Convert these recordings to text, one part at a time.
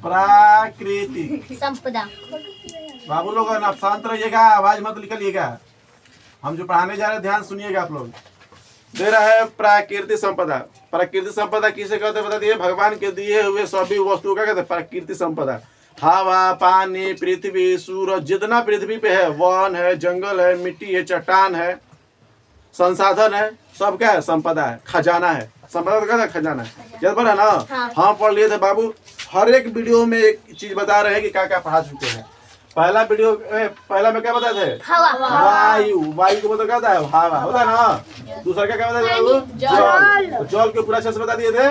प्राकृतिक संपदा। बाबू लोग आप शांत रहिएगा, आवाज मत निकलिएगा। हम जो पढ़ाने जा रहे हैं ध्यान सुनिएगा आप लोग। दे रहा है प्राकृतिक संपदा। प्राकृतिक संपदा किसे कहते हैं बता दिए? भगवान के दिए हुए सभी वस्तुओं का कहते हैं प्राकृतिक संपदा। हवा, पानी, पृथ्वी, सूरज, जितना पृथ्वी पे है, वन है, जंगल है, मिट्टी है, चट्टान है, संसाधन है, सब क्या है? संपदा है, खजाना है। संपदा तो कहते हैं खजाना है। याद पड़ा ना? हाँ। हाँ पढ़ लिए थे बाबू। हर एक वीडियो में एक चीज बता रहे हैं कि क्या क्या पढ़ा चुके हैं। पहला वीडियो पहला में क्या बताए थे? हवा। वायु। वायु को मतलब क्या होता है? हवा होता है ना। दूसरा क्या बताए थे बाबू? जल। तो जल के पूरा अच्छे से बता दिए थे।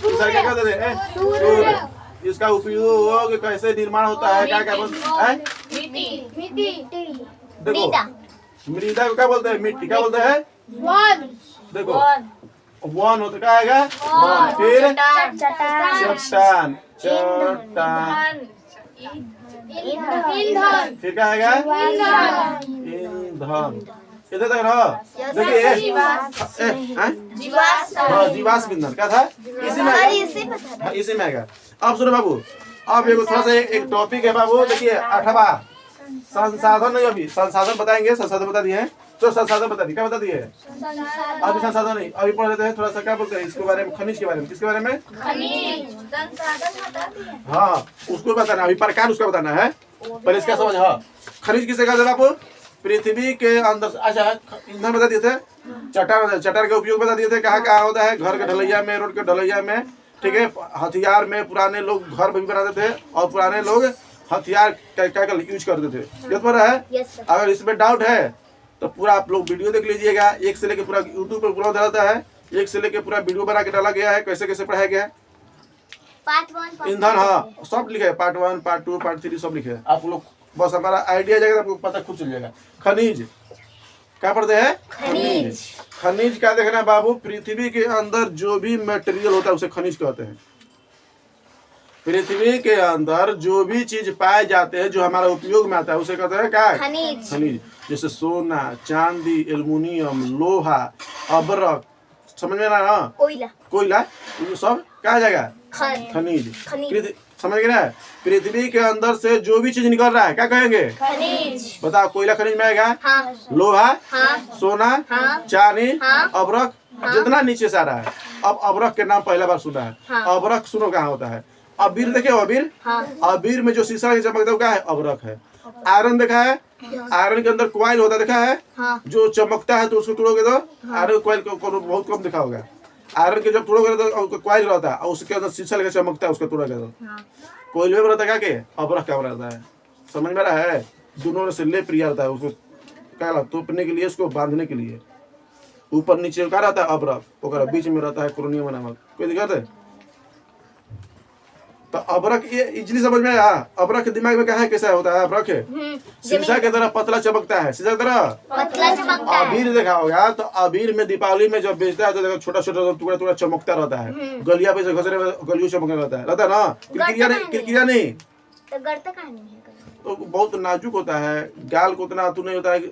दूसरा क्या कहते थे? सूर्य। इसका उपयोग कैसे निर्माण होता है, क्या क्या बोलते हैं? देखो मृदा को क्या बोलते हैं? मिट्टी। क्या बोलते हैं? देखो वन होता क्या आएगा? वन। फिर चट्टान। चट्टान। फिर क्या आएगा? ईंधन। इधर तक रहो। देखिए जीवाश्म ईंधन क्या था? इसी में आएगा। इसी में आएगा। अब सुनो बाबू, अब एक थोड़ा सा एक टॉपिक है बाबू। देखिए 8वां संसाधन। नहीं अभी संसाधन बताएंगे। संसाधन बता दिए हैं तो संसाधन बता दिए। क्या बता दिए? अभी संसाधन नहीं, अभी पढ़ लेते हैं थोड़ा सा। क्या बोलते हैं इसके बारे में? खनिज के बारे में। किसके बारे में? हाँ उसको बताना। अभी प्रकार उसका बताना है, पहले इसका समझ। हाँ खनिज किसे कहते हैं आपको? पृथ्वी के अंदर। अच्छा ईंधन बता दिए थे। चट्टान। चट्टान का उपयोग बता दिए थे। कहाँ कहाँ होता है? घर के ढलैया में, रोड के ढलैया में, ठीक है। हथियार में पुराने लोग घर भी बनाते थे और पुराने लोग हथियार क्या यूज करते थे। याद पड़ रहा है? अगर इसमें डाउट है तो पूरा आप लोग वीडियो देख लीजिएगा। एक से लेके पूरा यूट्यूब पर उपलब्ध रहता है। एक से लेके पूरा वीडियो बना के डाला गया है, कैसे कैसे पढ़ाया गया है। पार्ट 1 ईंधन हाँ सब लिखे है। पार्ट 1, पार्ट 2, पार्ट 3 सब लिखे है। आप लोग बस हमारा आइडिया जाएगा, आपको पता खुद चल जाएगा। खनिज क्या पढ़ते हैं? खनिज। खनिज क्या देखना है बाबू? पृथ्वी के अंदर जो भी मटेरियल होता है उसे खनिज कहते हैं। पृथ्वी के अंदर जो भी चीज पाए जाते हैं, जो हमारा उपयोग में आता है, उसे कहते हैं क्या? खनिज। खनिज। जैसे सोना, चांदी, एल्युमिनियम, लोहा, अब्रक, समझ में आ रहा है? कोयला ये सब क्या जाएगा? खनिज। समझ गए ना? पृथ्वी के अंदर से जो भी चीज निकल रहा है क्या कहेंगे? खनिज। बताओ कोयला खनिज में आएगा? हाँ। लोहा? हाँ। सोना? हाँ। चांदी? हाँ। अब्रक? हाँ। जितना नीचे से आ रहा है। अब अब्रक के नाम पहला बार सुना है। हाँ। अब्रक सुनो कहाँ होता है? अबीर देखे? अबीर? हाँ। अबीर में जो शीशा की चमकता है क्या है? अब्रक है। आयरन देखा है? आयरन के अंदर कॉइल होता देखा है? हाँ। जो चमकता है तो उसको तोड़ोगे तो आयरन कॉइल को बहुत कम देखा होगा। आयरन के जब तोड़ोगे तो कॉइल रहता है और उसके अंदर शीशा लेकर चमकता है, उसका तोड़ोगे तो कोयले में रहता है क्या? के अब्रक क्या रहता है? समझ में रहा है? दोनों से ले प्रिया रहता है उसको क्या तोपने के लिए, उसको बांधने के लिए। ऊपर नीचे क्या रहता है? अब्रक। ओकरा बीच में रहता है क्रोनियम नामक। कोई दिक्कत है? तो अब्रक ये इजली समझ में आया। अब्रक के दिमाग में क्या है? कैसा होता है अब्रक? शीशा की तरह पतला चमकता है। शीशा की तरह पतला चमकता है। अबीर देखा होगा तो अबीर में दीपावली में जब बेचता है तो देखो छोटा छोटा टुकड़ा टुकड़ा चमकता रहता है। गलिया पे घसरे में गलियों चमकने रहता है ना? किरकिरिया नहीं तो गड़ता कहाँ नहीं है? तो बहुत नाजुक होता है। गाल को उतना नहीं होता है,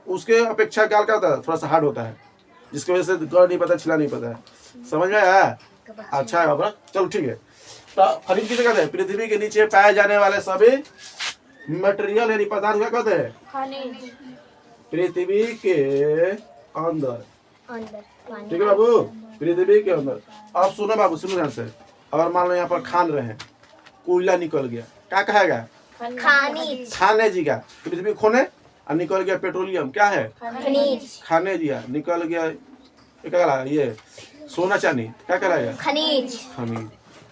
उसके अपेक्षा गाल का होता है थोड़ा सा हार्ड होता है, जिसकी वजह से गड़ नहीं पता, छिला नहीं पता है। समझ में आया? अच्छा है अब्रक। चलो ठीक है। तो खनिज किसे कहते हैं? पृथ्वी के नीचे पाए जाने वाले सभी मटेरियल यानी पदार्थ क्या कहते हैं? खनिज। पृथ्वी के अंदर। ठीक है बाबू? पृथ्वी के अंदर। अब सुनो बाबू, सुनो ध्यान से। अगर मान लो यहाँ पर खान रहे हैं, कोयला निकल गया, क्या कहेगा? खनिज। खाने जी का पृथ्वी खोने और निकल गया पेट्रोलियम, क्या है? खनिज। खाने जी निकल गया ये सोना चांदी, क्या कहलाएगा? खनिज। खनिज।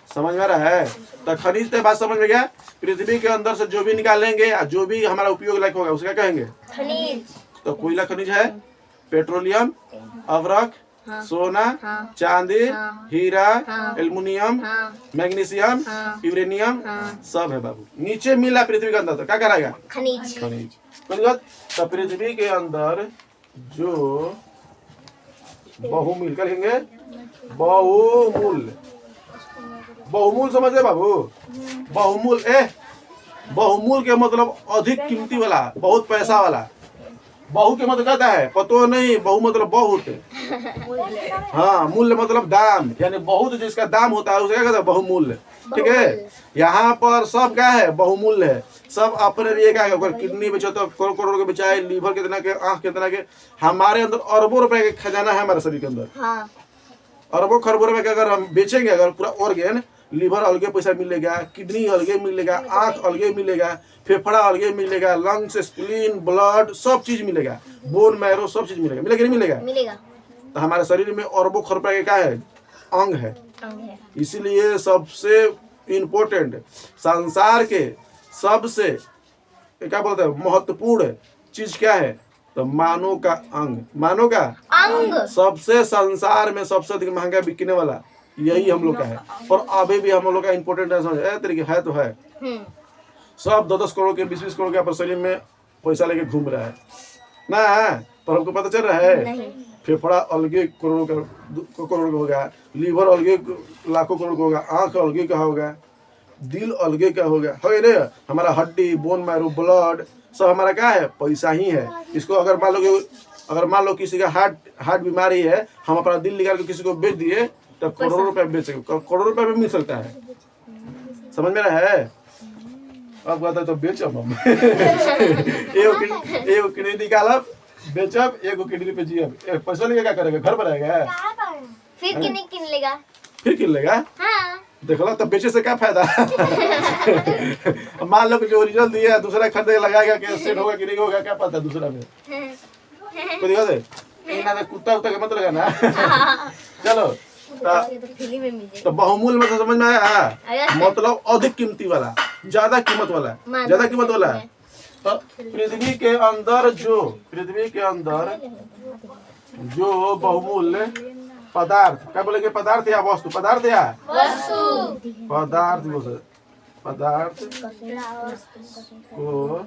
समझ में रहा है? तो खनिज तो बात समझ में गया। पृथ्वी के अंदर से जो भी निकालेंगे या जो भी हमारा उपयोग लायक होगा उसे क्या कहेंगे? खनिज। तो कोयला खनिज है, पेट्रोलियम, अब्रक, हाँ। सोना, हाँ। चांदी, हाँ। हीरा, हाँ। एल्युमिनियम, हाँ। मैग्नीशियम, हाँ। यूरेनियम, हाँ। सब है बाबू। नीचे मिला पृथ्वी के अंदर तो क्या कराएगा? खनिज। खनिज। तो पृथ्वी के अंदर जो बहुमूल्य कहेंगे, बहुमूल्य। बहुमूल्य समझ गए बाबू? बहुमूल्य बहुमूल्य के मतलब अधिक कीमती वाला, बहुत पैसा वाला। बहु के मतलब कहता है पतो नहीं, बहु मतलब बहुत। हाँ, मूल्य मतलब दाम, यानी बहुत जिसका दाम होता है उसे क्या कहते हैं, बहुमूल्य। ठीक है, यहाँ पर सब क्या है, बहुमूल्य है। सब अपने लिए क्या है, अगर किडनी बेचो तो करोड़ करोड़ के बेचाए, लीवर कितना के, आंख कितना के। हमारे अंदर अरबों रुपए का खजाना है हमारे शरीर के अंदर। हाँ अरबों खरबों रुपए का अगर हम बेचेंगे, अगर पूरा ऑर्गेन, लीवर अलगे पैसा मिलेगा, किडनी अलगे मिलेगा, आंख अलगे मिलेगा, फेफड़ा अलगे मिलेगा, लंग्स, स्प्लीन, ब्लड, सब चीज मिलेगा, बोन मैरो सब चीज मिलेगा। मिलेगा नहीं मिलेगा? मिलेगा। तो हमारे शरीर में अरबों खरबों का क्या है, अंग है। अंग है। इसीलिए सबसे इम्पोर्टेंट, संसार के सबसे क्या बोलते हैं, महत्वपूर्ण चीज क्या है, तो मानव का अंग। मानव का अंग सबसे, संसार में सबसे अधिक महंगा बिकने वाला यही हम लोग का है। और अभी भी हम लोग का इम्पोर्टेंट तरीके है तो है। सब 10-10 करोड़ के, 20-20 करोड़ के अपने शरीर में पैसा लेके घूम रहा है ना, पर हमको पता चल रहा है नहीं। फेफड़ा अलगे करोड़ों का होगा, लीवर अलगे लाखों करोड़ का होगा, आंख अलगे का होगा, दिल अलगे का होगा, है रे। हमारा हड्डी, बोन मैरो, ब्लड सब हमारा क्या है, पैसा ही है। इसको अगर मान लो किसी का हार्ट बीमारी है, हम अपना दिल निकाल के किसी को बेच दिए तो करोड़ों रुपए बेच सकते, करोड़ों रुपए में मिल सकता है। समझ में रहा है? अब कहता है तो बेचब हम एगो किडनी निकालब, बेचब, एगो किडनी पे जियब। पैसा लेके क्या करेगा, घर बनाएगा? फिर किन लेगा? फिर किन लेगा? हाँ। देख लो, तब बेचे से क्या फायदा मान लो कि जो ओरिजिनल दिया दूसरा खरीदे लगाएगा कि सेट होगा कि नहीं होगा, क्या पता दूसरा में कोई दिक्कत है? इन्हें कुत्ता उत्ता के मत लगाना चलो, तो बहुमूल्य मतलब समझ में आया? मतलब अधिक कीमती वाला, ज्यादा कीमत वाला, ज्यादा कीमत वाला। तो पृथ्वी के अंदर जो बहुमूल्य पदार्थ, क्या बोलेंगे, पदार्थ या वस्तु, पदार्थ या पदार्थ को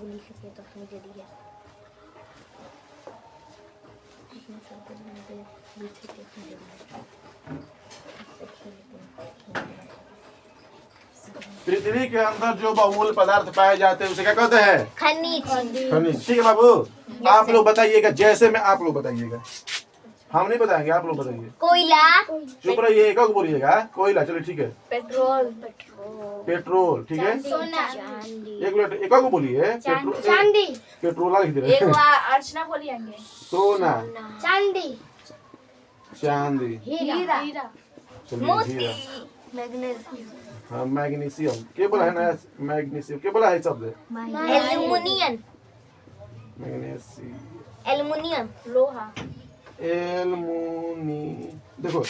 पृथ्वी के अंदर जो बहुमूल्य पदार्थ पाए जाते हैं उसे क्या कहते हैं, खनिज। ठीक है बाबू, आप लोग बताइएगा, जैसे में आप लोग बताइएगा, हम नहीं बताएंगे, आप लोग बताइए। कोयला। चुप रहिए, एक बोलिएगा। कोयला, चलो ठीक है। पेट्रोल, ठीक है। एक मिनट, एक बोलिए। चांदी। पेट्रोल लिख दे। अर्चना बोलिएंगे। सोना। चांदी। हीरा। हीरा। हाँ, मैग्नीशियम। क्या बोला है ना, मैग्नीशियम क्या बोला है शब्द? एल्युमिनियम। एल्युमिनियम, लोहा। देखो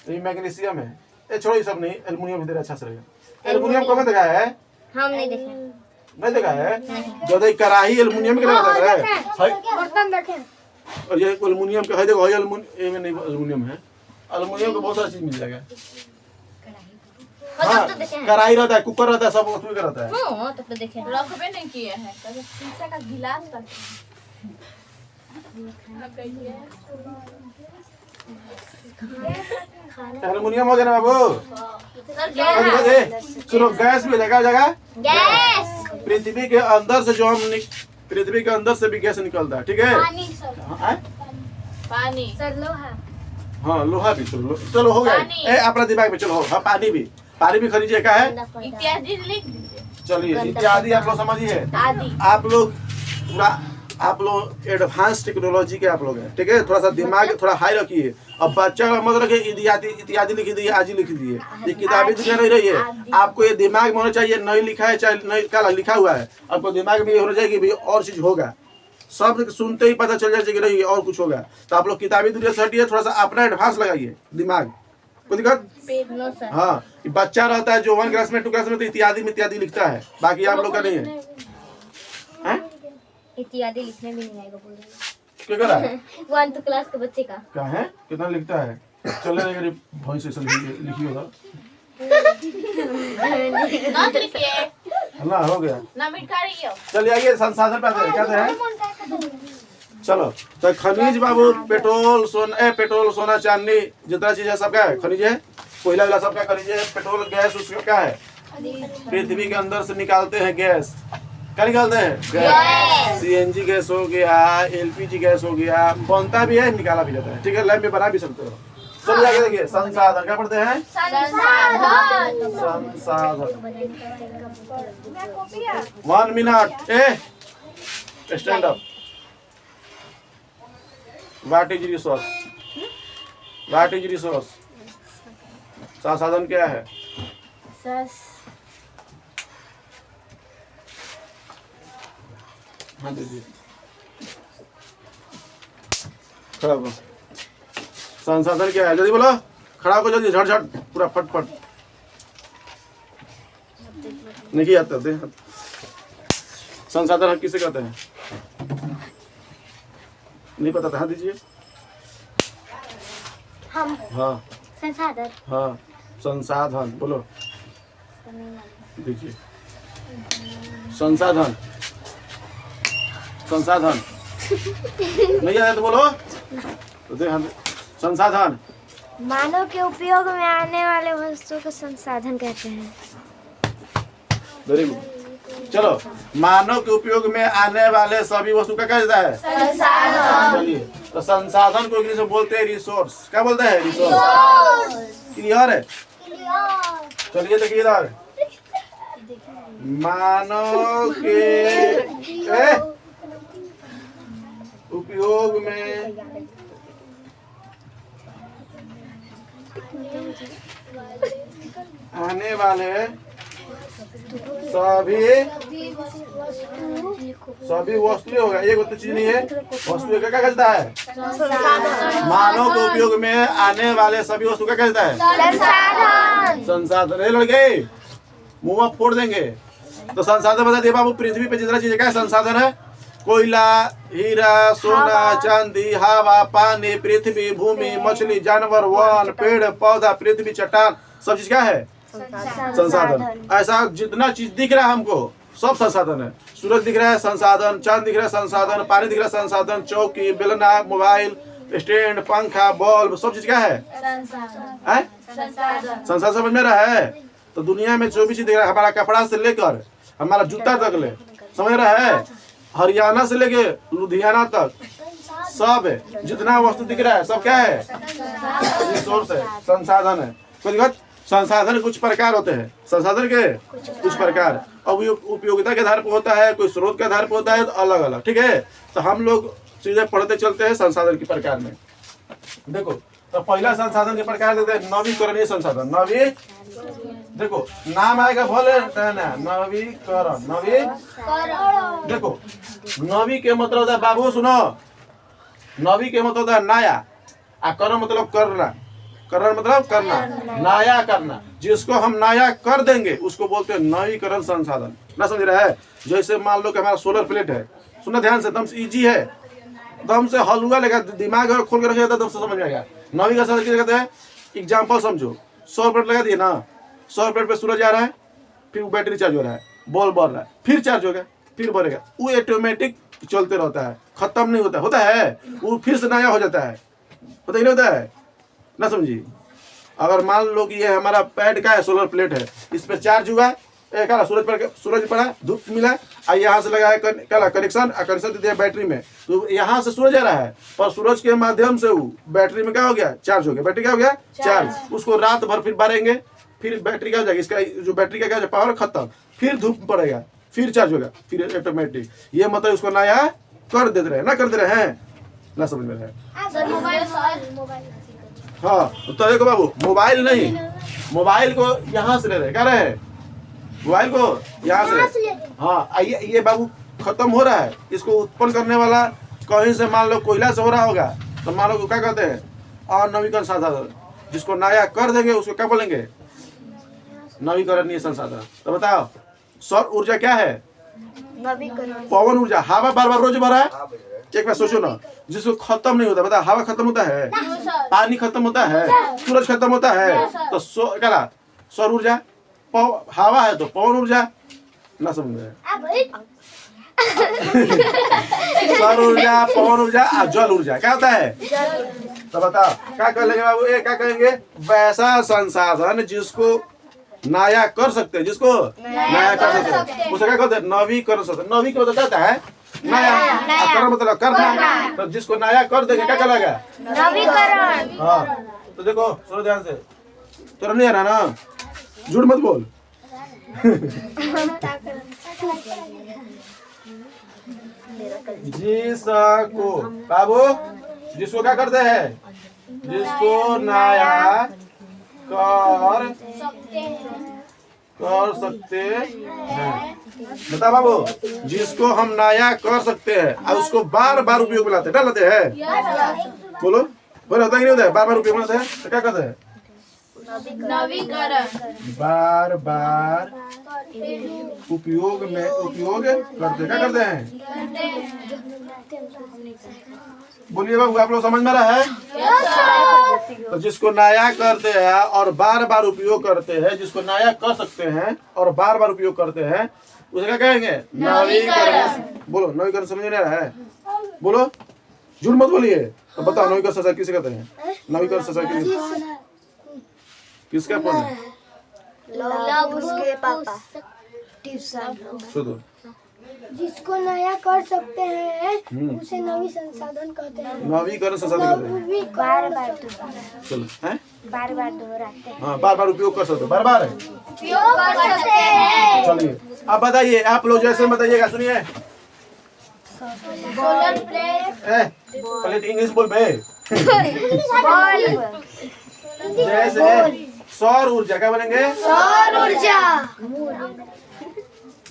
ये मैग्नीशियम है, ये छोड़ो, ये सब नहीं, एल्युमिनियम इधर अच्छा से रहेगा। एल्युमिनियम कब देखा है? हम नहीं देखे। नहीं देखा है? जो देख कढ़ाई एल्युमिनियम के लगा है, बर्तन देखे। और ये एल्युमिनियम का है, देखो एल्युमिनियम नहीं, एल्युमिनियम है। एल्युमिनियम का बहुत सारा चीज मिल जाएगा। हाँ, कढ़ाई रहता है, कुकर रहता है, सब उसमें का रहता है। हाँ, तो देखे। रखबे नहीं किए हैं, कभी शीशा का गिलास तक। एल्युमिनियम हो गया ना बाबू? सुनो, गैस भी हो जाएगा। गैस। पृथ्वी के अंदर से जो पृथ्वी के अंदर से भी गैस निकलता है, ठीक है। पानी। सर लोहा। हाँ, लोहा भी। चलो हो गया अपना दिमाग में। चलो, हाँ, पानी भी खरीदिए। क्या है? इत्यादि लिख दीजिए। चलिए, इत्यादि आप लोग समझिए। आप लोग एडवांस टेक्नोलॉजी के आप लोग हैं, ठीक है। थोड़ा सा दिमाग थोड़ा हाई रखिए। अब बच्चा का मत रखिए इत्यादि लिख दिए, आज ही लिख दिए। ये किताबी दुनिया नहीं रही है। आपको ये दिमाग में होना चाहिए, नहीं लिखा है चाहे नहीं क्या लिखा हुआ है, आपको दिमाग में ये होना चाहिए कि भाई और चीज होगा। शब्द सुनते ही पता चल जाए कि नहीं और कुछ होगा। तो आप लोग किताबी दुनिया से हटिए, थोड़ा सा अपना एडवांस लगाइए दिमाग। कोई दिक्कत? हाँ, बच्चा रहता है जो 1 क्लास में 2 क्लास में, तो इत्यादि में इत्यादि लिखता है, बाकी आप लोग का नहीं है। इत्यादि लिखने भी नहीं आएगा, बोल रहे क्या कर रहा है? 1 क्लास के बच्चे का क्या है, कितना लिखता है? चले गरीब भैंस से लिखी होगा ना, हो गया ना मिटा रही हो। चलिए आइए, संसाधन पे आते हैं। क्या है? चलो, तो खनिज बाबू, पेट्रोल, सोना, चांदी, जितना चीज है सबका है खनिज है। कोयला वाला सबका खनिज है। पेट्रोल, गैस, उसका क्या है? पृथ्वी के अंदर से निकालते हैं गैस। क्या निकालते हैं? सीएनजी गैस हो गया, एलपीजी गैस हो गया, बनता भी है, निकाला भी जाता है। ठीक है, लैब में बना भी सकते हो। चलिए आगे देखिए, संसाधन क्या पढ़ते हैं? संसाधन। 1 minute, stand up. What is resource? What is resource? संसाधन क्या है? हाँ दीजिए, खड़ा हो। संसाधन क्या है? जल्दी बोलो, खड़ा हो जल्दी, झट झट, पूरा फटफट। नहीं आता दे। संसाधन किसे कहते हैं? नहीं पता था? हाँ दीजिए। हम हाँ संसाधन। हाँ, संसाधन बोलो, दीजिए। संसाधन, संसाधन नहीं आया तो बोलो तो दे। हाँ, संसाधन मानव के उपयोग में आने वाले वस्तु को संसाधन कहते हैं। Very good. चलो, मानव के उपयोग में आने वाले सभी वस्तु का क्या कहता है? संसाधन। चलिए, तो संसाधन को इंग्लिश में बोलते हैं रिसोर्स। क्या बोलते हैं? रिसोर्स। क्लियर है? चलिए देखिए इधर, मानव के उपयोग में आने वाले सभी वस्तु होगा, एक वस्तु चीज नहीं है, वस्तु क्या कहता है? मानव के उपयोग में आने वाले सभी वस्तु क्या कहता है? संसाधन। संसाधन। ये लड़के मुंह आप फोड़ देंगे। तो संसाधन बता दिए बाबू, पृथ्वी पे जितना चीज क्या संसाधन है? कोयला, हीरा, सोना, चांदी, हवा, पानी, पृथ्वी, भूमि, मछली, जानवर, वन, पेड़ पौधा, पृथ्वी, चट्टान, सब चीज क्या है? संसाधन। ऐसा जितना चीज दिख रहा है हमको सब संसाधन है। सूरज दिख रहा है संसाधन, चांद दिख रहा है संसाधन, पानी दिख रहा है संसाधन, चौकी, बेलना, मोबाइल, स्टैंड, पंखा, बल्ब, सब चीज क्या है? संसाधन। समझ में रहा है? तो दुनिया में जो भी चीज दिख रहा है, हमारा कपड़ा से लेकर हमारा जूता तक ले, समझ रहा है? हरियाणा से लेके लुधियाना तक सब है, जितना वस्तु दिख रहा है सब क्या है? रिसोर्स है, संसाधन है। कोई दिक्कत? संसाधन कुछ प्रकार होते हैं, संसाधन के कुछ प्रकार, और उपयोगिता के आधार पर होता है, कोई स्रोत के आधार पर होता है, तो अलग अलग। ठीक है, तो हम लोग चीजें पढ़ते चलते हैं संसाधन के प्रकार में। देखो, तो पहला संसाधन के प्रकार देते हैं नवीकरणीय संसाधन। देखो नाम आएगा भले नवीकरण। देखो, नवी के मतलब होता है, बाबू सुनो, नवी के मतलब होता है नया, आ करण मतलब करना। करण मतलब करना, नया करना। जिसको हम नया कर देंगे उसको बोलते हैं नवीकरण संसाधन। ना समझ रहा है? जैसे मान लो कि हमारा सोलर प्लेट है, सुनना ध्यान से, एकदम से इजी है, एकदम से हलवा लगा, दिमाग अगर खोल के रखिएगा तो समझ में आएगा। नवीकरण संसाधन कहते हैं, एग्जाम्पल समझो, 100 प्लेट लगा दिए ना, 100 प्लेट पे सूरज आ रहा है, फिर बैटरी चार्ज हो रहा है, बॉल बढ़ रहा है, फिर चार्ज होगा, फिर बढ़ेगा, वो ऑटोमेटिक चलते रहता है, खत्म नहीं होता। होता है वो फिर से नया हो जाता है, पता ही नहीं होता है ना, समझिए। अगर मान लो कि ये हमारा पैड का है, सोलर प्लेट है, इस पर चार्ज हुआ, क्या सूरज पड़ा, धूप मिला, और यहाँ से लगा है कनेक्शन, कनेक्शन दे दिया बैटरी में, तो यहाँ से सूरज आ रहा है, पर सूरज के माध्यम से वो बैटरी में क्या हो गया? चार्ज हो गया। बैटरी क्या हो गया? चार्ज। उसको रात भर फिर भरेंगे, फिर बैटरी क्या हो जाएगी? इसका जो बैटरी का क्या पावर खत्म, फिर धूप पड़ेगा, फिर चार्ज होगा, फिर ऑटोमेटिक। ये मतलब उसको नया कर देते रहे, ना कर दे रहे हैं, ना समझ में रहे। हाँ, तो देखो बाबू, मोबाइल नहीं, मोबाइल को यहाँ से ले रहे, क्या रहे? मोबाइल को यहाँ से। हाँ, ये बाबू खत्म हो रहा है, इसको उत्पन्न करने वाला कहीं से मान लो कोयला से हो रहा होगा, तो मान लो क्या कहते हैं? अनवीकरण संसाधन। जिसको नया कर देंगे उसको क्या बोलेंगे? नवीकरणीय संसाधन। तो बताओ, सौर ऊर्जा क्या है? पवन ऊर्जा। हवा बार बार रोज भरा है, एक बार सोचो ना, जिसको खत्म नहीं होता। बता, हवा खत्म होता है, पानी खत्म होता है, सूरज खत्म होता है, तो क्या सौर ऊर्जा? हवा है तो पवन ऊर्जा, ना समझ रहे? सौर ऊर्जा, पवन ऊर्जा और जल ऊर्जा क्या होता है? तो बताओ क्या कहेंगे बाबू? क्या कहेंगे? वैसा संसाधन जिसको नया कर सकते हैं, जिसको नया कर सकते हैं उसे क्या कहते हैं? नवीकरण सकते। नवीकरण मतलब क्या है? नया। कर मतलब करना, तो जिसको नया कर देंगे क्या कहलाएगा? नवीकरण। हाँ, तो देखो सुनो ध्यान से, तेरा नहीं आ रहा ना, झूठ मत बोल। जिसको बाबू, जिसको क्या करते हैं? जिसको नया कर सकते हैं। बता बाबू, जिसको हम नया कर सकते हैं और उसको बार बार उपयोग में लाते हैं, क्या लाते हैं? बोलो बोलो, होता ही नहीं होता है? बार बार उपयोग में लाते हैं तो क्या कहते हैं? नवीकरण। बार बार उपयोग करते, क्या करते हैं? बोलिए बाबू, आप लोग समझ में रहा है? तो जिसको नया करते हैं और बार बार उपयोग करते हैं, जिसको नया कर सकते हैं और बार बार उपयोग करते हैं, उसे क्या कहेंगे? नवीकरण। बोलो, नवीकरण समझ में नहीं आ रहा है? बोलो, झूठ मत बोलिए। तो बताओ, नवीकरण सोसाइटी किसे कहते हैं? नवीकरण सोसाइटी किसका फोन है? उसके पापा ट्यूशन। सुनो, जिसको नया कर सकते हैं उसे नवी संसाधन कहते हैं। नवीकरण सोसाइटी कहते हैं। बार बार चलो, हैं? बार बार दोहराते हैं। हाँ, बार बार उपयोग कर सकते हो, बार बार है। उपयोग कर सकते हैं। चलिए, अब बताइए, आप लोग जैसे बताइएगा, सुनिए। Solar plate. पहले इंग्लिश बोल बे। बल्ब। जैसे सौर ऊर्जा क्या बनेंगे? सौर ऊर्जा।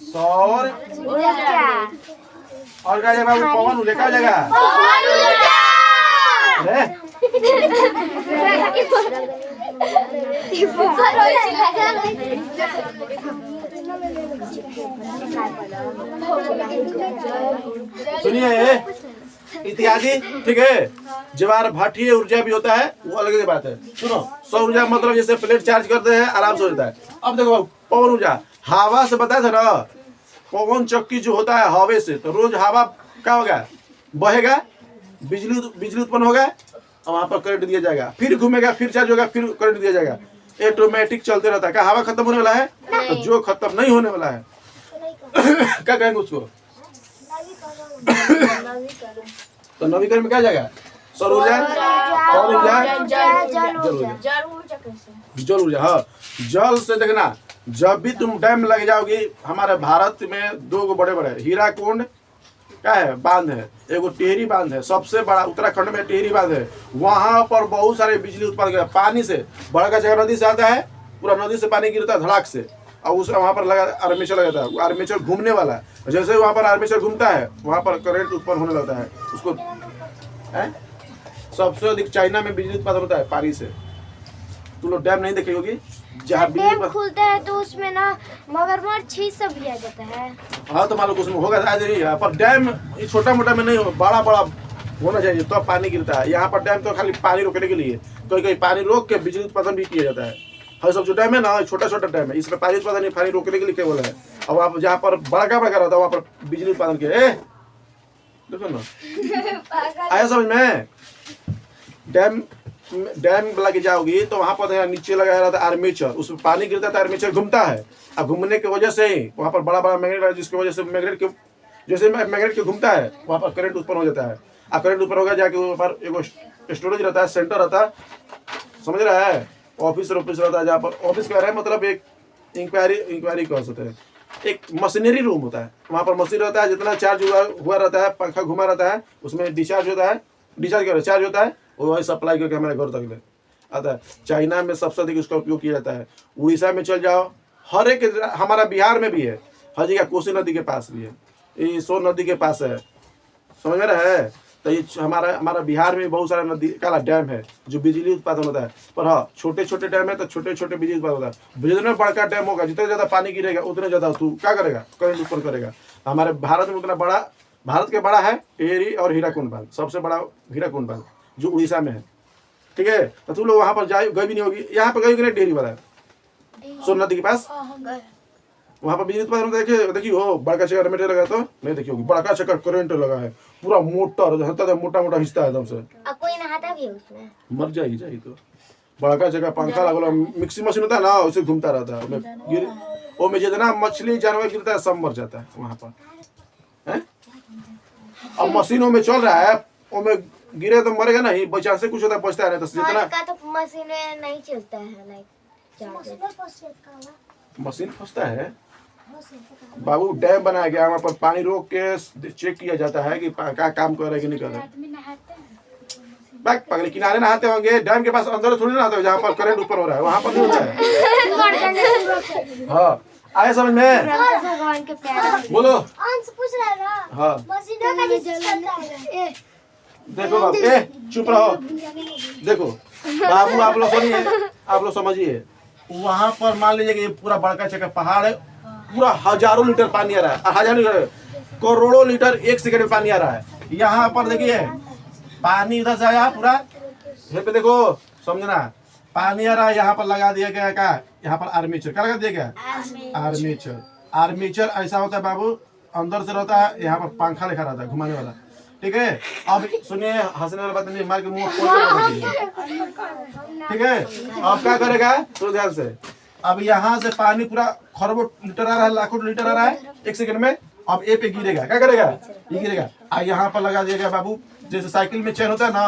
सौर ऊर्जा। और क्या जाएगा? पवन ऊर्जा क्या हो जाएगा? अरे, सुनिए, इत्यादि, ठीक है। ज्वार-भाटीय ऊर्जा भी होता है, वो अलग बात है। सुनो, सौर ऊर्जा मतलब जैसे प्लेट चार्ज करते हैं, आराम से हो जाता है। अब देखो, पवन ऊर्जा हवा से बताया था ना, पवन चक्की जो होता है हवा से, तो रोज हवा क्या होगा? बहेगा, बिजली उत्पन्न होगा और वहां पर करंट दिया जाएगा, फिर घूमेगा, फिर चार्ज होगा, फिर करंट दिया जाएगा। ऑटोमेटिक चलते रहता है। क्या हवा खत्म होने वाला है? तो जो खत्म नहीं होने वाला है क्या कहेंगे उसको? तो नवीकरण में क्या जाएगा? सौर ऊर्जा, पवन ऊर्जा, जल जल ऊर्जा। ऊर्जा। जल ऊर्जा कैसे? जल ऊर्जा, हाँ। जल से देखना, जब भी तुम डैम लग जाओगी, हमारे भारत में दो बड़े बड़े हीराकुंड क्या है? बांध है। एगो टिहरी बांध है, सबसे बड़ा उत्तराखंड में टिहरी बांध है। वहां पर बहुत सारे बिजली उत्पादन करता है पानी से। बड़ा जगह नदी से आता है, पूरा नदी से पानी गिरता है धड़ाक से, और उस वहाँ पर लगा आर्मेचर लगाता है। आर्मेचर घूमने वाला है, जैसे वहाँ पर आर्मेचर घूमता है वहाँ पर करंट उत्पन्न होने लगता है। उसको है? सबसे अधिक चाइना में बिजली उत्पादन होता है पानी से। तुम लोग डैम नहीं देखे होगी जहाँ डैम खुलता है तो उसमें ना मगरमच्छ ही सब भी आ जाता है। हाँ, तो मान लो उसमें होगा, आज नहीं है। पर डैम छोटा मोटा में नहीं हो, बड़ा बड़ा होना चाहिए तो पानी गिरता है। यहाँ पर डैम तो खाली पानी रोकने के लिए, कहीं कहीं पानी रोक के बिजली उत्पादन भी किया जाता है। हर सब जो डैम है ना, छोटा छोटा डैम है, इसमें पानी उत्पादन नहीं, पानी रोकने के लिए केवल है। और वहाँ जहाँ पर बड़का बड़का रहता है वहाँ पर बिजली उत्पादन किया। देखो ना, आया समझ में? डैम लगे जाओगी तो वहां पर नीचे लगाया रहता है आर्मेचर, उसमें पानी गिरता है, आर्मेचर घूमता है, और घूमने की वजह से ही वहां पर बड़ा बड़ा मैग्नेट है, जिसकी वजह से मैग्नेट के घूमता है वहां पर करंट उत्पन्न हो जाता है। और करंट उत्पन्न होगा जाके वहाँ पर एगो स्टोरेज रहता है, सेंटर रहता है, समझ रहा है? ऑफिस रहता है, जहाँ पर ऑफिस कह रहा है मतलब एक इंक्वायरी कर सकते हैं। एक मशीनरी रूम होता है, वहाँ पर मशीन रहता है, जितना चार्ज हुआ रहता है, पंखा घुमा रहता है, उसमें डिस्चार्ज होता है, चार्ज होता है, वही सप्लाई करके हमारे घर तक ले आता है। चाइना में सबसे अधिक उसका उपयोग किया जाता है। उड़ीसा में चल जाओ, हर एक, हमारा बिहार में भी है, हर जगह कोसी नदी के पास भी है, ये सोन नदी के पास है, समझ में रहा है? तो ये हमारा बिहार में बहुत सारा नदी का डैम है जो बिजली उत्पादन होता है। पर हाँ, छोटे छोटे डैम है तो छोटे छोटे बिजली उत्पादन होता है। जितना बड़का डैम होगा, जितना ज़्यादा पानी गिरेगा उतना ज़्यादा तू क्या करेगा? करंट उत्पन्न करेगा। हमारे भारत में उतना बड़ा, भारत के बड़ा है टिहरी और हीराकुंड बांध, सबसे बड़ा हीराकुंड बांध जो उड़ीसा में है, ठीक है? तो तुम लोग वहाँ पर गए भी नहीं होगी। यहाँ पर गई कि नहीं? टिहरी वाला सोन नदी के पास, वहाँ पर बिजली उत्पादन देखिए हो, बड़का चक्कर आर्मेचर लगा तो नहीं देखी होगी, बड़का चक्कर करंट लगा है, पूरा मोटा मोटा हिस्सा है एकदम से। कोई नहाता भी है उसमें? मर जाएगी तो बड़का जगह पंखा लगल मिक्सी मशीन होता है ना, उसे घूमता रहता है, वो में जितना मछली जानवर गिरता है सब मर जाता है वहाँ पर हैं? अब मशीनों में चल रहा है, वो में गिरे तो मरेगा नहीं, बचा से कुछ होता है, बचता है नहीं, तो जितना का तो मशीन में नहीं चलता है लाइक मशीन फंसता है। बाबू डैम बनाया गया, वहाँ पर पानी रोक के चेक किया जाता है कि क्या काम कर रहा है कि नहीं कर रहा है। बैक पगले किनारे नहाते होंगे, डैम के पास अंदर थोड़ी नहाते हो जहाँ पर करंट ऊपर हो रहा है, वहाँ पर नहीं होता है। हाँ आए समझ में? भगवान के प्यारे बोलो। अंश पूछ रहा है ना, हाँ मशीनों का नहीं चलता है। देखो बाबू, चुप रहो। देखो बाबू, आप लोग सुनिए, आप लोग समझिए, वहाँ पर मान लीजिए कि ये पूरा बड़का चक्कर पहाड़ है, पूरा हजारों लीटर पानी आ रहा है, हजारों लीटर करोड़ों लीटर एक सेकंड में पानी आ रहा है। यहाँ पर देखिए पानी इधर से आया पूरा, यहाँ पे देखो समझना, पानी आ रहा है, यहाँ पर लगा दिया गया क्या, यहाँ पर आर्मेचर क्या लगा दिया गया, आर्मेचर। आर्मेचर ऐसा होता है बाबू, अंदर से रहता है, यहाँ पर पंखा लिखा रहता है घुमाने वाला, ठीक है। अब सुनिए, हंसने वाला बात नहीं, मार के मुंह खोल ठीक है। अब क्या करेगा तो ध्यान से, अब यहाँ से पानी पूरा खरबों लीटर आ रहा है, लाखों लीटर आ रहा है एक सेकंड में। अब ए पे गिरेगा, क्या करेगा, ये गिरेगा। यहाँ पर लगा दिएगा बाबू, जैसे साइकिल में चेन होता है ना,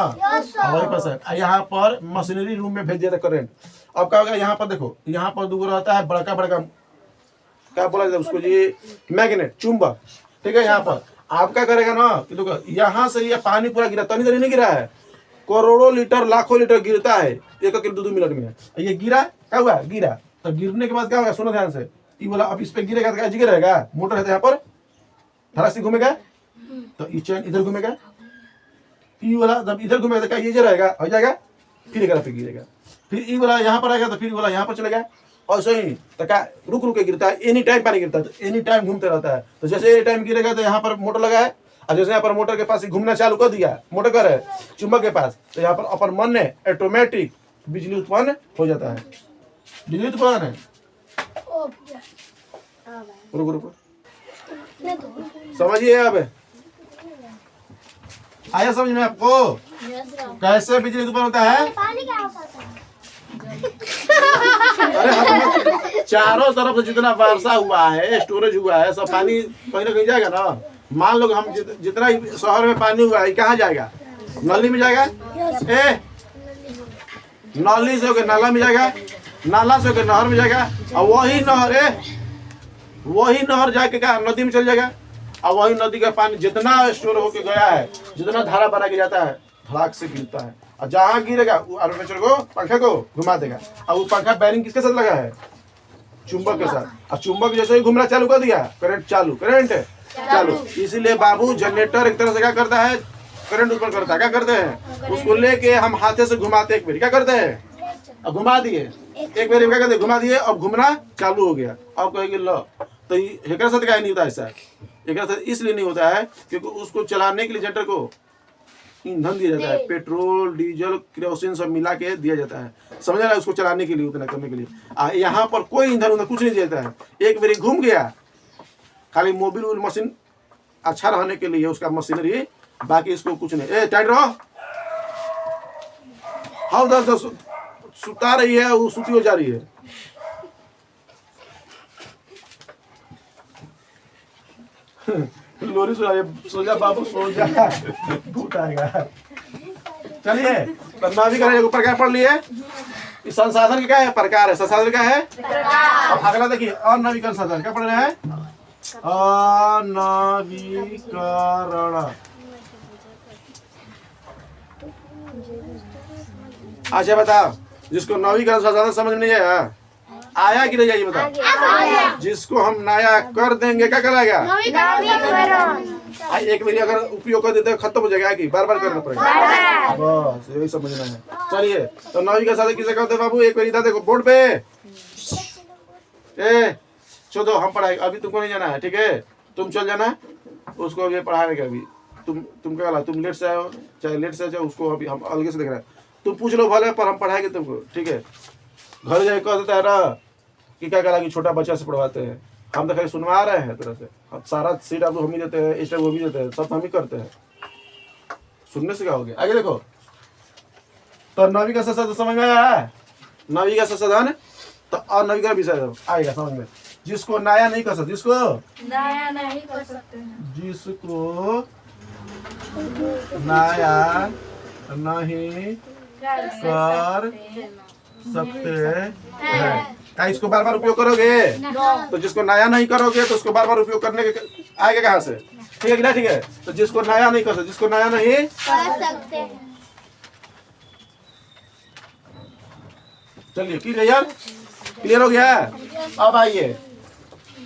वही पर यहाँ पर मशीनरी रूम में भेज दिया था करंट। अब क्या होगा, यहाँ पर देखो, यहाँ पर दूर रहता है बड़का बड़का, क्या बोला जाता है उसको जी, मैग्नेट, चुंबक, ठीक है। यहाँ पर आप क्या करेगा ना कि देखो, यहाँ से ये पानी पूरा गिरा, तनी तनी नहीं गिरा है, करोड़ों लीटर लाखों लीटर गिरता है एक दो मिनट में। ये गिरा, क्या हुआ, गिरा, तो गिरने के बाद क्या होगा, सुनो ध्यान से, ये बोला अब इस पे गिरेगा तो क्या जिगर रहेगा, मोटर है यहाँ पर धड़ा से घूमेगा, तो ये चैन इधर घूमेगा, ये वाला जब इधर घूमेगा तो क्या ये रहेगा, हो जाएगा, फिर एक पे गिरेगा, फिर ये वाला यहाँ पर आएगा तो फिर वाला यहाँ पर चलेगा, और सही तो क्या रुक रुक के गिरता है, एनी टाइम पानी गिरता है, तो एनी टाइम घूमते रहता है। तो जैसे एनी टाइम गिरेगा तो यहाँ पर मोटर लगा है, और जैसे यहाँ पर मोटर के पास घूमना चालू कर दिया, मोटर कर है चुंबक के पास, तो यहाँ पर अपन मन ने ऑटोमेटिक बिजली उत्पन्न हो जाता है। बिजली उत्पन्न है, रुको रुको समझिए। अब आया समझ में आपको कैसे बिजली उत्पन्न होता है? पानी क्या होता है? अरे चारों तरफ से जितना वर्षा हुआ है, स्टोरेज हुआ है, सब पानी कहीं ना कहीं जाएगा ना। मान लो हम जितना ही शहर में पानी हुआ है, कहाँ जाएगा, नली में जाएगा, नली से होकर नाला में जाएगा, नाला से होकर नहर में जाएगा, और वही नहर जाके क्या नदी में चल जाएगा, और वही नदी का पानी जितना स्टोर होके गया है, जितना धारा बना के जाता है, धड़ाक से गिरता है, और जहाँ गिरेगा वो आर्मेचर को, पंखे को घुमा देगा। और वो पंखा बैरिंग किसके साथ लगा है, चुंबक के साथ, और चुंबक जैसे ही घूमना चालू कर दिया, करंट चालू, करंट चालू। इसीलिए बाबू जनरेटर एक तरह से क्या करता है, करंट उत्पन्न करता है। क्या करते हैं, उसको लेके हम हाथे से घुमाते, एक बार क्या करते हैं, अब घुमा दिए, एक बार क्या करते, घुमा दिए, अब घूमना चालू हो गया। अब कहेंगे लो, तो एक साथ क्या नहीं होता ऐसा, एक साथ इसलिए नहीं होता है क्योंकि उसको चलाने के लिए जनरेटर को ईंधन दिया जाता है, पेट्रोल डीजल केरोसिन सब मिला के दिया जाता है, समझ रहा है, उसको चलाने के लिए, उतना करने के लिए। यहाँ पर कोई ईंधन उधर कुछ नहीं दिया जाता है, एक बार घूम गया, खाली मोबिल मशीन अच्छा रहने के लिए उसका मशीनरी, बाकी इसको कुछ नहीं। टाइट रहो, हाँ उधर सुता रही है, वो सुती हो जा रही है। लोरी सो जा बाबू, सो जा, भूत आएगा। चलिए, नावी का ऊपर क्या पढ़ लिए, इस संसाधन क्या है, प्रकार है, संसाधन क्या है। अब अगला देखिए, अनवीकरण संसाधन क्या पढ़ रहे हैं, अनवीकरण। अच्छा बताओ, जिसको नवीकरण संसाधन समझ में नहीं आया, आया कि नहीं, आइए बताओ। जिसको हम नया कर देंगे क्या कहलाएगा, एक बार अगर उपयोग कर देते खत्म हो जाएगा कि बार बार करना पड़ेगा, बस यही समझना है। चलिए, तो नवीकरण साधन किसे कहते हैं बाबू, एक बार इधर देखो बोर्ड पे, चलो हम पढ़ाएंगे, अभी तुमको नहीं जाना है, ठीक है, तुम चल जाना, उसको अभी पढ़ाएंगे। अभी तुम क्या कहला, तुम लेट से आओ चाहे लेट से जाओ, उसको अभी हम अलग से देख रहे हैं, तुम पूछ लो भले, पर हम पढ़ाएंगे तुमको, ठीक है। घर जाके कह देता है ना कि क्या करा कि छोटा बच्चा से पढ़वाते हैं, हम तो खाली सुनवा रहे हैं तरह से, अब सारा सीट आप हम ही देते हैं, स्टेप वो भी देते हैं, सब हम ही करते हैं, सुनने से क्या हो गया। आगे देखो, तो नवी का समझ में आया है। नवीकरण संसाधन तो अनवीकरण विषय आएगा समझ में। जिसको नया नहीं कर सकते, जिसको नया नहीं कर सकते हैं। जिसको नया नहीं कर सकते हैं। क्या इसको बार बार उपयोग करोगे? तो जिसको नया नहीं करोगे तो उसको बार बार उपयोग करने के आएगा कहाँ से? ठीक है कि ना? ठीक है, तो जिसको नया नहीं कर सकते, जिसको नया नहीं कर सकते हैं। चलिए क्लियर यार, क्लियर हो गया? अब आइए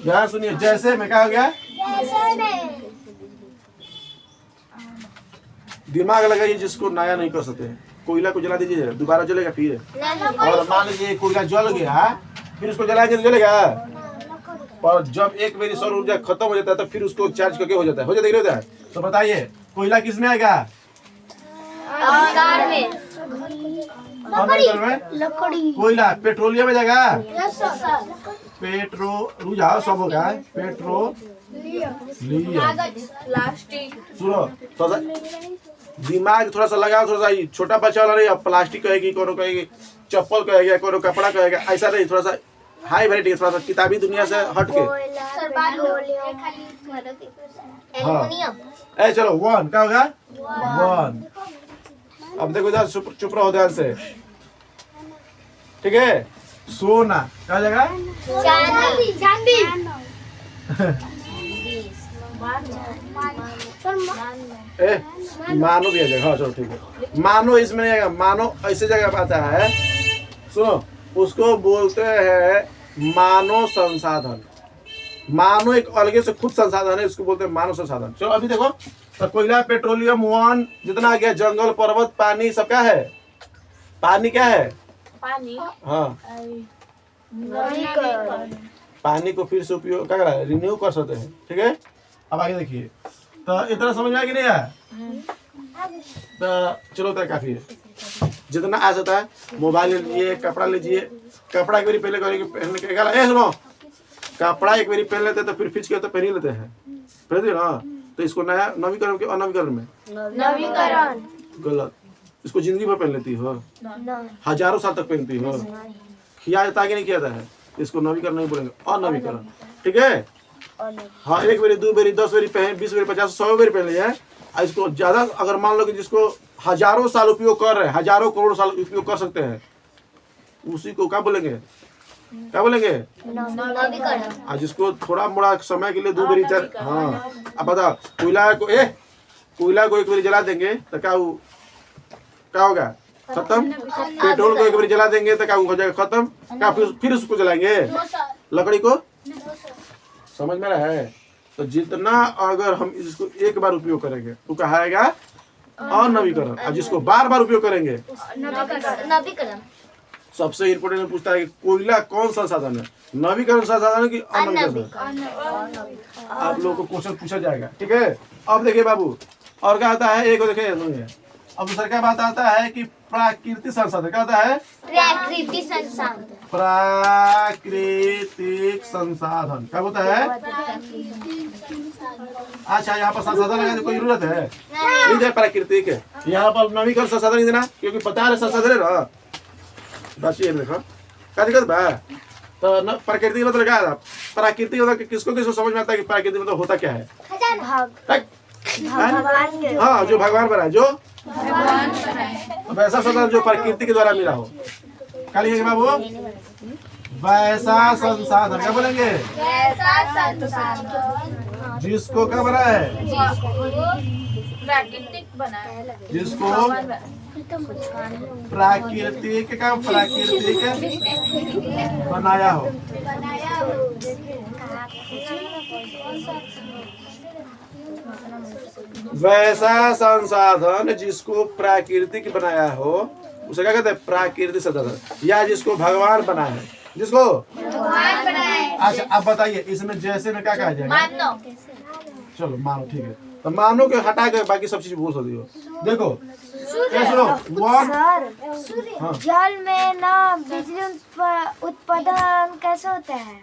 ध्यान सुनिए, जैसे में क्या हो गया? दिमाग लगाइए, जिसको नया नहीं कर सकते। कोयला को जला दीजिए, दोबारा जलेगा फिर? और मान लीजिए कोयला जल गया, फिर उसको जलाएंगे तो जलेगा? और जब एक मेरी सौर ऊर्जा खत्म हो जाता है तो फिर उसको चार्ज करके हो जाता है, हो जाता है कि नहीं होता है? तो बताइए कोयला किस में आएगा? अंगार में। अनवीकरण में। लकड़ी। कोयला पेट्रोलियम में जाएगा? Yes sir. रुझाव सब होगा पेट्रोलियम। प्लास्टिक। सुनो थोड़ा सा दिमाग थोड़ा सा लगाओ, थोड़ा सा ही छोटा बच्चा वाला नहीं। अब प्लास्टिक कहेगी, कोनो कहेगी चप्पल कहेगा, कोनो कपड़ा कहेगा, ऐसा नहीं, थोड़ा सा हाई वैरायटी, थोड़ा सा किताबी दुनिया से हट के। एल्युमिनियम। ए चलो 1 क्या होगा? 1। अब देखो इधर चुप रहो ध्यान से, ठीक है? सोना क्या हो जाएगा? चांदी। चांदी। ए मानो भी आ जाएगा। हाँ चलो ठीक है, मानो इसमें नहीं आएगा। मानो ऐसे जगह आता है, सुनो, उसको बोलते हैं मानव संसाधन। मानो एक अलग से खुद संसाधन है, इसको बोलते हैं मानव संसाधन। चलो अभी देखो, तो कोयला पेट्रोलियम 1 जितना आ गया, जंगल पर्वत पानी सब क्या है? पानी क्या है? पानी। हाँ, पानी को फिर से उपयोग क्या करा है? रिन्यू कर सकते हैं, ठीक है? अब आगे देखिए, तो इतना समझ में आया कि नहीं आया? तो चलो तो काफी है, जितना आ जाता है। मोबाइल लीजिए, कपड़ा लीजिए, कपड़ा एक बारी पहले करेंगे पहनने के, ए सुनो, कपड़ा एक बारी पहन लेते तो फिर खींच के तो पहन ही लेते हैं, पहन दिए ना? तो इसको नया नवीकरण के अनवीकरण में नवीकरण। गलत। इसको जिंदगी भर पहन लेती हो, हजारों साल तक पहनती हो, किया जाता है कि नहीं किया जाता है? इसको नवीकरण नहीं बोलेंगे, अनवीकरण, ठीक है? हाँ, एक बारी 2 बारी 10 बारी पहन, 20 बारी 50 100 बारी पहन लिया है। इसको ज्यादा अगर मान लो कि जिसको हजारों साल उपयोग कर रहे हैं, हजारों करोड़ साल उपयोग कर सकते हैं, उसी को क्या बोलेंगे? क्या बोलेंगे? नवीकरण। और जिसको थोड़ा मोड़ा समय के लिए 2 बारी 4, हाँ। अब बता, कोयला को एक बारी जला देंगे तो क्या होगा? खत्म। पेट्रोल को एक बारी जला देंगे तो क्या हो जाएगा? खत्म। क्या फिर उसको जलाएंगे? लकड़ी को? समझ में रहा है? तो जितना अगर हम इसको एक बार उपयोग करेंगे तो कहा आएगा अनवीकरण, और जिसको बार बार उपयोग करेंगे नवीकरण। सबसे इम्पोर्टेंट पूछता है कि कोयला कौन संसाधन है? नवीकरण संसाधन है कि अनवीकरण? आप लोगों को क्वेश्चन पूछा जाएगा, ठीक है? अब देखिए बाबू, और क्या आता है? एक देखिए, अब दूसरा क्या बात आता है कि प्राकृतिक संसाधन। क्या आता है? प्राकृतिक संसाधन। प्राकृतिक संसाधन क्या होता है? अच्छा, यहाँ पर संसाधन लगाने की कोई जरूरत है नहीं है? प्राकृतिक है, यहाँ पर नवीकरण संसाधन नहीं देना, क्योंकि पता है संसाधन है ना। बस ये देखो क्या दिक्कत बा। तो न प्राकृतिक मतलब क्या है? प्राकृतिक मतलब किसको समझ में आता है कि प्राकृतिक मतलब होता क्या है? हाँ, जो भगवान बनाए, जो तो वैसा संसाधन जो प्रकृति के द्वारा मिला हो। क्या लिखेंगे बाबू? वैसा संसाधन। क्या बोलेंगे? जिसको क्या बना है? प्राकृतिक बना है। जिसको प्राकृतिक बनाया हो। वैसा संसाधन जिसको प्राकृतिक बनाया हो उसे क्या कहते हैं? प्राकृतिक संसाधन। या जिसको भगवान बनाया है, जिसको भगवान बनाए। अच्छा, अब बताइए इसमें जैसे में क्या कहा जाएगा? मानो। चलो मानो, ठीक है। तो मानो के हटा के बाकी सब चीज बोल सकती हो। देखो सुनो, हाँ। जल में ना बिजली उत्पादन कैसे होता है?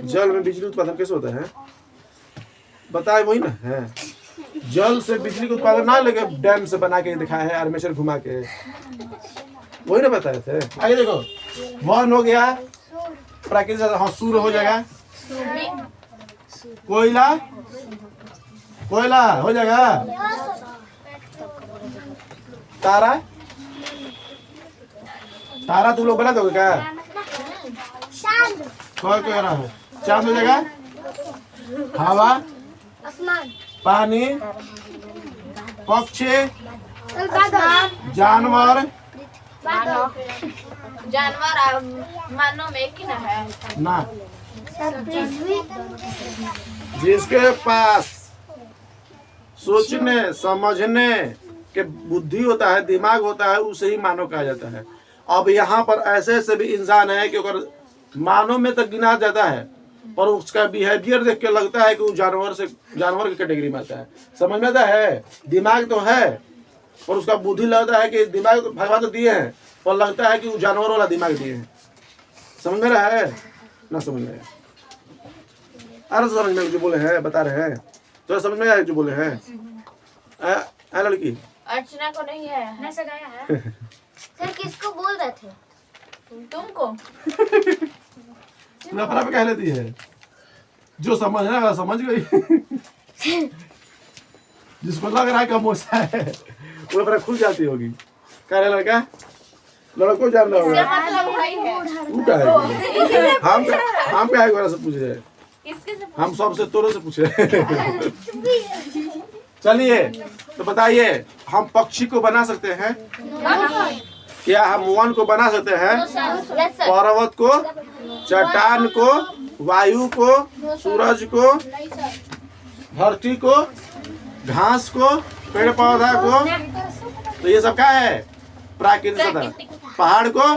जल में बिजली उत्पादन कैसे होता है? बताए वही ना है। जल से बिजली का उत्पादन ना लगे, डैम से बना के दिखाया है, आर्मेचर घुमा के, वही ना बता रहे थे। आगे देखो, वन हो गया प्राकृतिक संसाधन, हाँ सूर्य हो जाएगा, कोयला कोयला हो जाएगा, तारा तारा तुम लोग बना दोगे क्या? कौन कह रहा है? चांद हो जाएगा, हवा, पानी, पक्षी, जानवर, जानवर मानो में कि ना है ना जिसके पास सोचने समझने के बुद्धि होता है, दिमाग होता है, उसे ही मानव कहा जाता है। अब यहाँ पर ऐसे ऐसे भी इंसान है कि अगर मानव में तक गिना जाता है, पर उसका बिहेवियर देख के लगता है कि वो जानवर की कैटेगरी में आता है। समझ में आता है? दिमाग तो है पर उसका बुद्धि लगता है कि दिमाग तो भगवान तो दिए हैं, पर लगता है कि वो जानवर वाला दिमाग दिए हैं। समझ में रहा है ना? समझ में? अरे समझ में जो बोले हैं बता रहे हैं तो समझ में आया जो बोले हैं। लड़की अर्चना को नहीं है, नहीं सगाया है। सर किसको बोल रहे थे? तुमको लफड़ा पे कह लेती है, जो समझ है ना समझ गई। जिसको लग रहा है कमोसा है वो लफड़ा खुल जाती होगी। कह रहे लड़का, लड़को जान रहा होगा मतलब भाई है। वो क्या है? हम क्या है से पूछ रहे हैं, किसके से हम सबसे तोरो से पूछ रहे हैं। चलिए तो बताइए, हम पक्षी को बना सकते हैं क्या? हम वन को बना सकते हैं, यस सर। पर्वत को, चट्टान को, वायु को, सूरज को, धरती को, घास को, पेड़ पौधा को, तो ये सब क्या है? प्राकृतिक संसाधन। पहाड़ को,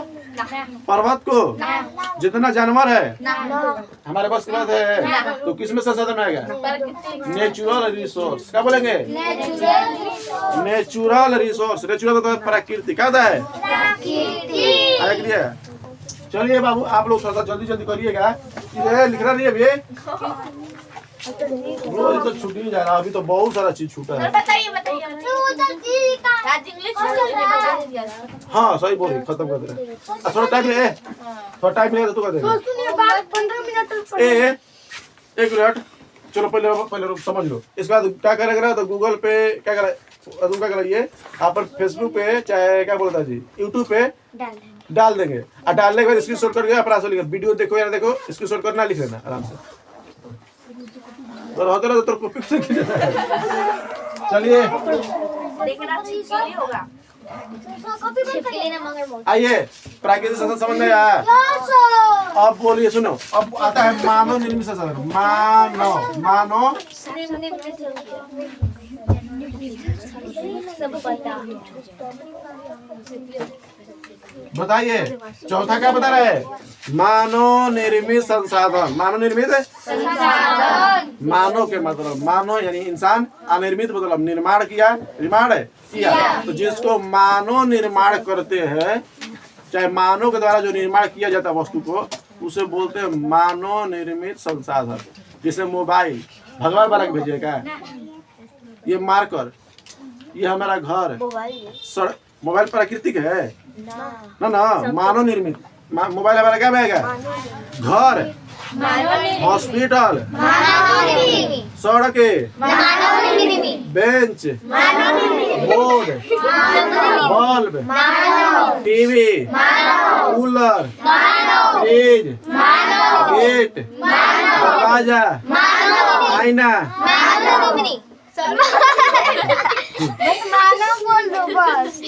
पर्वत को, जितना जानवर है हमारे पास की बात है, तो किसमें संसाधन आएगा? Natural resource. क्या बोलेंगे? Natural resource. नेचुरल तो प्राकृतिक क्या होता है? आया क्लियर? चलिए बाबू आप लोग थोड़ा सा जल्दी जल्दी करिएगा, ये लिखना नहीं है अभी, रोज तो छुट्टी नहीं जा रहा, अभी तो बहुत सारा चीज छूटा है। बताइए आज इंग्लिश हाँ सही बोली, खत्म कर दे। थोड़ा टाइम ले, थोड़ा टाइम ले तो कर देगा। 15 मिनट एक मिनट, चलो पहले रुक समझ लो। इसके बाद क्या करेगा तो गूगल पे क्या करिए, आप फेसबुक पे चाहे क्या बोलता जी यूट्यूब पे डाल देंगे, और डालने के बाद स्क्रीनशॉट करके अपना से लिखना, वीडियो देखो या देखो स्क्रीनशॉट करना, लिख लेना आराम से। तो कॉपी से चलिए होगा। आइए, प्राकृतिक संसाधन समझ में आया? अब बोलिए, सुनो, अब आता है मानव निर्मित संसाधन। मानव बताइए, चौथा क्या बता रहे हैं? मानव निर्मित संसाधन। मानव निर्मित मानव के मतलब मानव यानी इंसान, अनिर्मित मतलब निर्माण किया, तो जिसको मानव निर्माण करते हैं, चाहे मानव के द्वारा जो निर्माण किया जाता है वस्तु को, उसे बोलते हैं मानव निर्मित संसाधन। जैसे मोबाइल भगवान बना के भेजेगा, ये मार्कर, ये हमारा घर, सड़क। मोबाइल प्राकृतिक है ना? मानव निर्मित। मोबाइल हमारा क्या रहेगा? घर, हॉस्पिटल, सड़कें, bench, board, bulb, TV, cooler, fridge, gate, दरवाजा, आईना, बोल दो बस।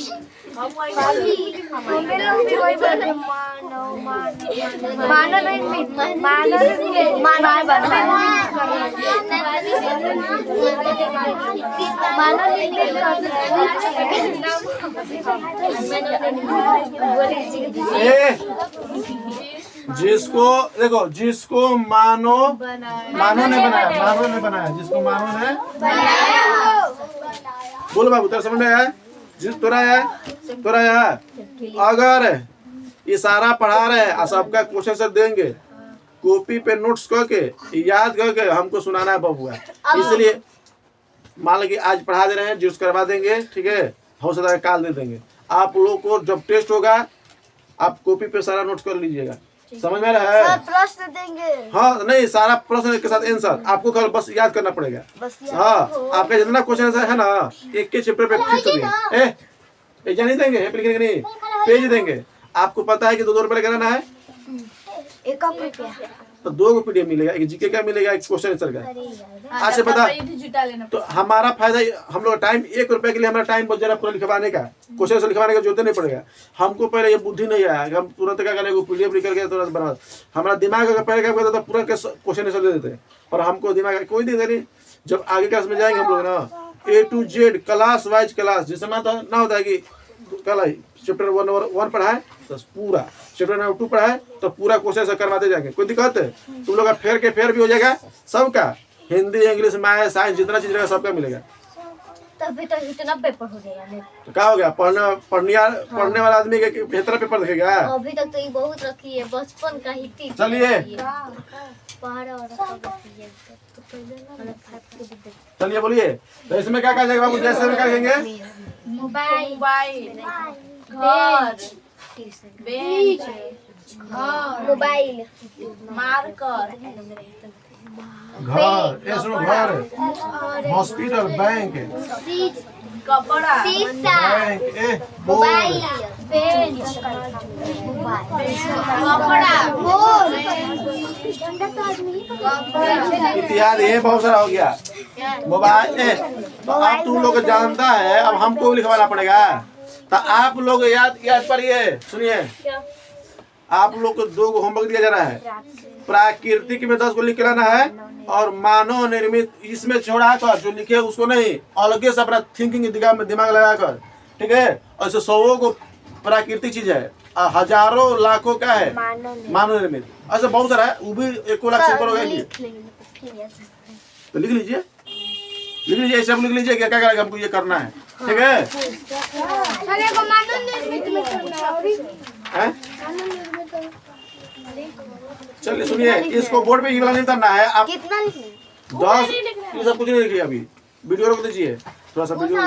जिसको देखो, जिसको मानव ने बनाया, जिसको मानव ने बोलो बाबू, तेरा समझ में आया? तोरा आया? अगर ये सारा पढ़ा रहे हैं, सबका क्वेश्चन सब देंगे, कॉपी पे नोट्स करके याद करके हमको सुनाना है बबुआ। इसलिए मान लो कि आज पढ़ा दे रहे हैं, जिस करवा देंगे, ठीक है, हो सकता है काल दे देंगे। आप लोग को जब टेस्ट होगा आप कॉपी पे सारा नोट कर लीजिएगा। समझ में आ रहा है? प्रश्न देंगे। हाँ नहीं, सारा प्रश्न के साथ आंसर आपको कल बस याद करना पड़ेगा। हाँ, आपका जितना क्वेश्चन है ना एक के चैप्टर पे फिक्स दिए। ए नहीं देंगे, एप्लीकेशन नहीं पेज देंगे। आपको पता है कि 2 रुपए लगाना है, एक कप रुपया तो 2 पीडीएफ मिलेगा, एक जीके का मिलेगा, एक क्वेश्चन आंसर का। आज से पता जुटा लेना तो हमारा फायदा, हम लोग टाइम 1 रुपए के लिए हमारा टाइम बच जा रहा है पूरा लिखवाने का, क्वेश्चन से लिखवाने का जरूरत नहीं पड़ेगा। हमको पहले ये बुद्धि नहीं आया कि हम तुरंत क्या करेंगे, पीडीएफ लिख करके तुरंत बना। हमारा दिमाग अगर पहले क्या करता था पूरा क्वेश्चन आंसर दे देते, और हमको दिमाग कोई नहीं नहीं। जब आगे क्लास में जाएंगे हम लोग ना A to Z class wise class, जिसमें ना होता है कि कल चैप्टर 1 पढ़ा है तो पूरा चैप्टर नंबर 2 पढ़ा है तो पूरा क्वेश्चन से करवाते जाएंगे। कोई दिक्कत है? तुम लोग का फेयर के फेयर भी हो जाएगा सबका, हिंदी इंग्लिश मैथ साइंस जितना चीज रहेगा सबका मिलेगा। तभी तो इतना पेपर हो जाएगा। तो क्या हो गया, पढ़ने वाला आदमी के बेहतर पेपर देखेगा। अभी तक तो ये बहुत रखी है, बचपन का ही थी। चलिए चलिए बोलिए, तो इसमें क्या कहा जाएगा बाबू? जैसे में क्या कहेंगे? मोबाइल, घर, बेंच, मोबाइल, मार्कर, घर, ये सुनो, घर, हॉस्पिटल, बैंक, कपड़ा, शीशा, बैंक, मोबाइल, बेंच, इत्यादि, ये बहुत सारा हो गया। मोबाइल, तो अब तुम लोग जानता है, अब हमको भी लिखवाना पड़ेगा। तो आप लोग याद करिए, सुनिए, आप लोग को 2 होमवर्क दिया जा रहा है। प्राकृतिक में 10 को लिख के लाना है, और मानव निर्मित इसमें छोड़ा कर जो लिखे उसको नहीं, अलग से अपना थिंकिंग दिमाग लगा कर, ठीक है। और इसे 100 को प्राकृतिक चीज है, हजारों लाखों क्या है मानव निर्मित, ऐसा बहुत सारा है। वो भी 1 लाख से ऊपर होगा। तो लिख लीजिए, ऐसे आप लिख लीजिए क्या क्या करेगा, हमको ये करना है, ठीक है। चलिए सुनिए, इसको बोर्ड पे ये वाला नहीं करना है। आप कितना लिखना? 10 ये सब कुछ नहीं लिखिए, अभी वीडियो रोक दीजिए, थोड़ा सा वीडियो